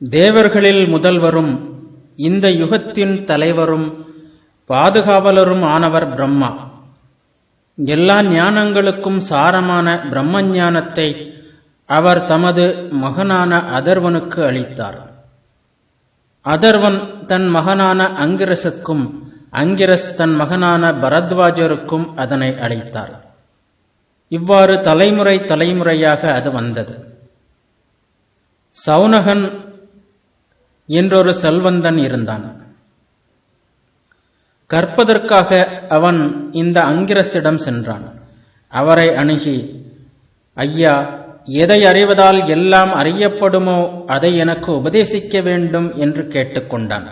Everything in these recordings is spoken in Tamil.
தேவர்களில் முதல்வரும் இந்த யுகத்தின் தலைவரும் பாதுகாவலரும் ஆனவர் பிரம்மா. எல்லா ஞானங்களுக்கும் சாரமான பிரம்ம ஞானத்தை அவர் தமது மகனான அதர்வனுக்கு அளித்தார். அதர்வன் தன் மகனான அங்கிரசுக்கும், அங்கிரஸ் தன் மகனான பரத்வாஜருக்கும் அதனை அளித்தார். இவ்வாறு தலைமுறை தலைமுறையாக அது வந்தது. சௌனகன் என்றொரு செல்வந்தன் இருந்தான். கற்பதற்காக அவன் இந்த அங்கிரசிடம் சென்றான். அவரை அணுகி, ஐயா, எதை அறிவதால் எல்லாம் அறியப்படுமோ அதை எனக்கு உபதேசிக்க வேண்டும் என்று கேட்டுக்கொண்டான்.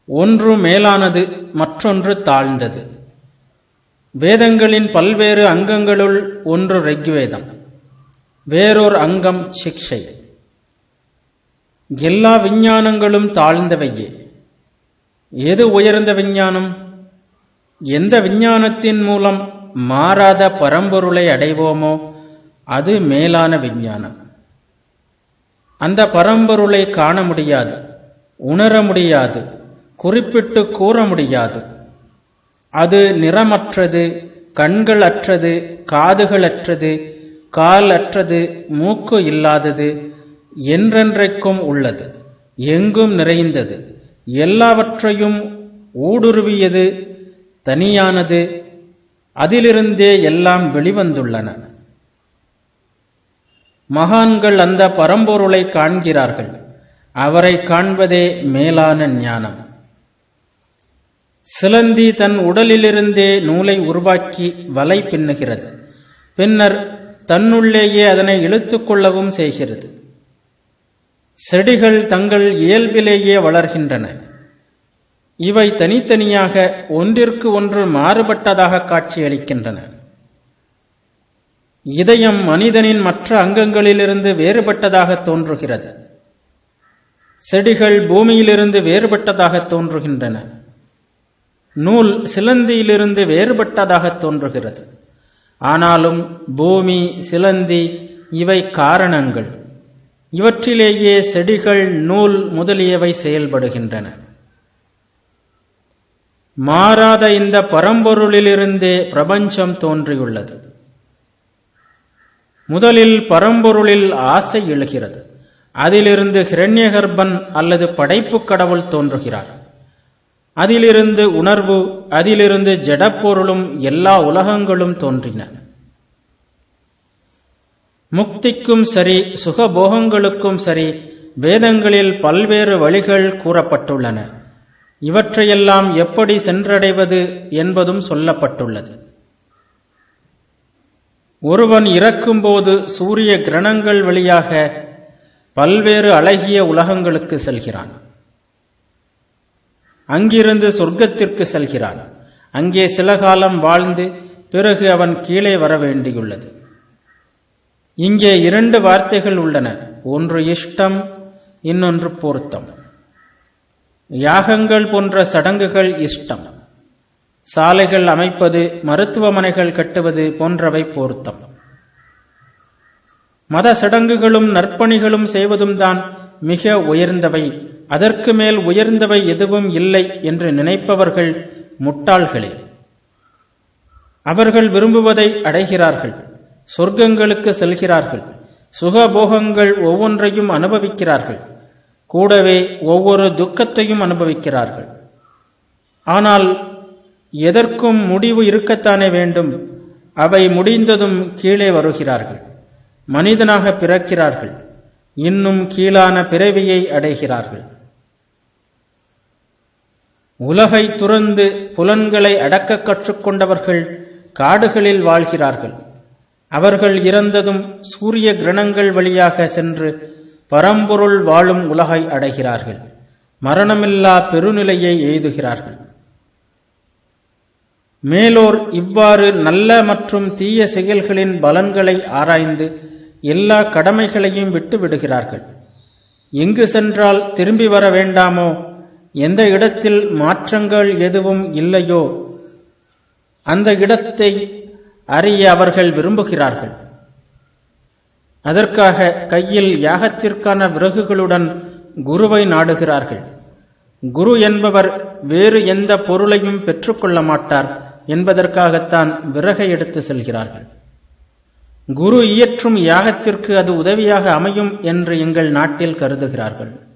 ஒன்று மேலானது, மற்றொன்று தாழ்ந்தது. வேதங்களின் பல்வேறு அங்கங்களுள் ஒன்று ரிக்வேதம், வேறொரு அங்கம் சிக்ஷை. எல்லா விஞ்ஞானங்களும் தாழ்ந்தவையே. எது உயர்ந்த விஞ்ஞானம்? எந்த விஞ்ஞானத்தின் மூலம் மாறாத பரம்பொருளை அடைவோமோ அது மேலான விஞ்ஞானம். அந்த பரம்பொருளை காண முடியாது, உணர முடியாது, குறிப்பிட்டு கூற முடியாது. அது நிறமற்றது, கண்கள் அற்றது, காதுகள் அற்றது, கால் அற்றது, மூக்கு இல்லாதது, என்றென்றைக்கும் உள்ளது, எங்கும் நிறைந்தது, எல்லாவற்றையும் ஊடுருவியது, தனியானது, அதிலிருந்தே எல்லாம் வெளிவந்துள்ளன. மகான்கள் அந்த பரம்பொருளை காண்கிறார்கள். அவரை காண்பதே மேலான ஞானம். சிலந்தி தன் உடலிலிருந்தே நூலை உருவாக்கி வலை பின்னுகிறது. பின்னர் தன்னுள்ளேயே அதனை இழுத்துக்கொள்ளவும் செய்கிறது. செடிகள் தங்கள் இயல்பிலேயே வளர்கின்றன. இவை தனித்தனியாக ஒன்றிற்கு ஒன்று மாறுபட்டதாக காட்சியளிக்கின்றன. இதயம் மனிதனின் மற்ற அங்கங்களிலிருந்து வேறுபட்டதாக தோன்றுகிறது. செடிகள் பூமியிலிருந்து வேறுபட்டதாக தோன்றுகின்றன. நூல் சிலந்தியிலிருந்து வேறுபட்டதாக தோன்றுகிறது. ஆனாலும் பூமி, சிலந்தி இவை காரணங்கள். இவற்றிலேயே செடிகள், நூல் முதலியவை செயல்படுகின்றன. மாறாத இந்த பரம்பொருளிலிருந்தே பிரபஞ்சம் தோன்றியுள்ளது. முதலில் பரம்பொருளில் ஆசை எழுகிறது. அதிலிருந்து ஹிரண்யகர்பன் அல்லது படைப்பு கடவுள் தோன்றுகிறார். அதிலிருந்து உணர்வு, அதிலிருந்து ஜடப்பொருளும் எல்லா உலகங்களும் தோன்றின. முக்திக்கும் சரி, சுகபோகங்களுக்கும் சரி, வேதங்களில் பல்வேறு வழிகள் கூறப்பட்டுள்ளன. இவற்றையெல்லாம் எப்படி சென்றடைவது என்பதும் சொல்லப்பட்டுள்ளது. ஒருவன் இறக்கும்போது சூரிய கிரணங்கள் வழியாக பல்வேறு அழகிய உலகங்களுக்கு செல்கிறான். அங்கிருந்து சொர்க்கத்திற்கு செல்கிறான். அங்கே சில காலம் வாழ்ந்து பிறகு அவன் கீழே வர வேண்டியுள்ளது. இங்கே இரண்டு வார்த்தைகள் உள்ளன. ஒன்று இஷ்டம், இன்னொன்று பொருத்தம். யாகங்கள் போன்ற சடங்குகள் இஷ்டம். சாலைகள் அமைப்பது, மருத்துவமனைகள் கட்டுவது போன்றவை பொருத்தம். மத சடங்குகளும் நற்பணிகளும் செய்வதும் தான் மிக உயர்ந்தவை. அதற்கு மேல் உயர்ந்தவை எதுவும் இல்லை என்று நினைப்பவர்கள் முட்டாள்களே. அவர்கள் விரும்புவதை அடைகிறார்கள், சொர்க்கங்களுக்கு செல்கிறார்கள், சுகபோகங்கள் ஒவ்வொன்றையும் அனுபவிக்கிறார்கள், கூடவே ஒவ்வொரு துக்கத்தையும் அனுபவிக்கிறார்கள். ஆனால் எதற்கும் முடிவு இருக்கத்தானே வேண்டும். அவை முடிந்ததும் கீழே வருகிறார்கள், மனிதனாக பிறக்கிறார்கள், இன்னும் கீழான பிறவியை அடைகிறார்கள். உலகை துறந்து புலன்களை அடக்க கற்றுக்கொண்டவர்கள் காடுகளில் வாழ்கிறார்கள். அவர்கள் இறந்ததும் சூரிய கிரணங்கள் வழியாக சென்று பரம்பொருள் வாழும் உலகை அடைகிறார்கள். மரணமில்லா பெருநிலையை எய்துகிறார்கள். மேலோர் இவ்வாறு நல்ல மற்றும் தீய செயல்களின் பலன்களை ஆராய்ந்து எல்லா கடமைகளையும் விட்டு விடுகிறார்கள். எங்கு சென்றால் திரும்பி வர வேண்டாமோ, எந்த இடத்தில் மாற்றங்கள் எதுவும் இல்லையோ அந்த இடத்தை அறிய அவர்கள் விரும்புகிறார்கள். அதற்காக கையில் யாகத்திற்கான விறகுகளுடன் குருவை நாடுகிறார்கள். குரு என்பவர் வேறு எந்த பொருளையும் பெற்றுக்கொள்ள மாட்டார் என்பதற்காகத்தான் விறகை எடுத்து செல்கிறார்கள். குரு இயற்றும் யாகத்திற்கு அது உதவியாக அமையும் என்று எங்கள் நாட்டில் கருதுகிறார்கள்.